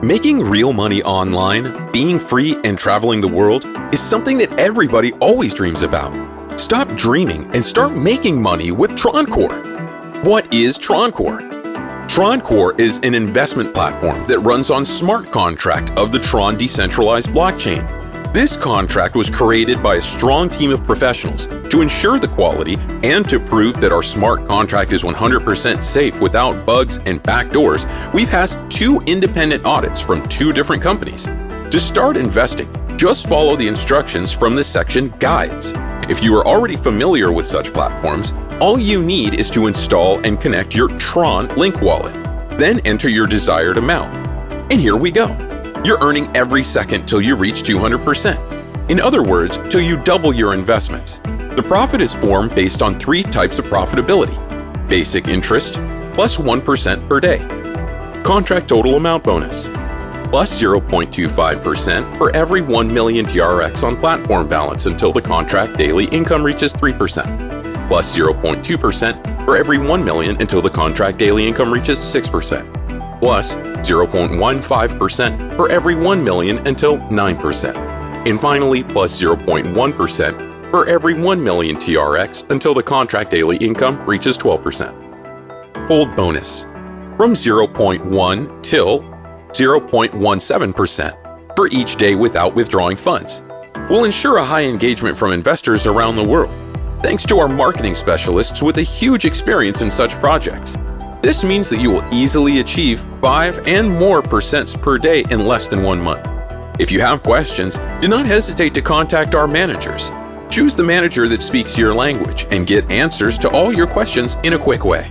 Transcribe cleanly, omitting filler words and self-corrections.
Making real money online, being free, and traveling the world is something that everybody always dreams about. Stop dreaming and start making money with Troncore. What is Troncore? Troncore is an investment platform that runs on smart contract of the Tron decentralized blockchain. This contract was created by a strong team of professionals to ensure the quality and to prove that our smart contract is 100% safe without bugs and backdoors. We passed 2 independent audits from 2 different companies. To start investing, just follow the instructions from the section Guides. If you are already familiar with such platforms, all you need is to install and connect your Tron Link wallet. Then enter your desired amount. And here we go. You're earning every second till you reach 200%. In other words, till you double your investments. The profit is formed based on 3 types of profitability: basic interest, plus 1% per day; contract total amount bonus, plus 0.25% for every 1 million TRX on platform balance until the contract daily income reaches 3%, plus 0.2% for every 1 million until the contract daily income reaches 6%, plus 0.15% for every 1 million until 9%, and finally plus 0.1% for every 1 million TRX until the contract daily income reaches 12%. Hold bonus from 0.1 till 0.17% for each day without withdrawing funds will ensure a high engagement from investors around the world, thanks to our marketing specialists with a huge experience in such projects. This means that you will easily achieve 5 and more % per day in less than 1 month. If you have questions, do not hesitate to contact our managers. Choose the manager that speaks your language and get answers to all your questions in a quick way.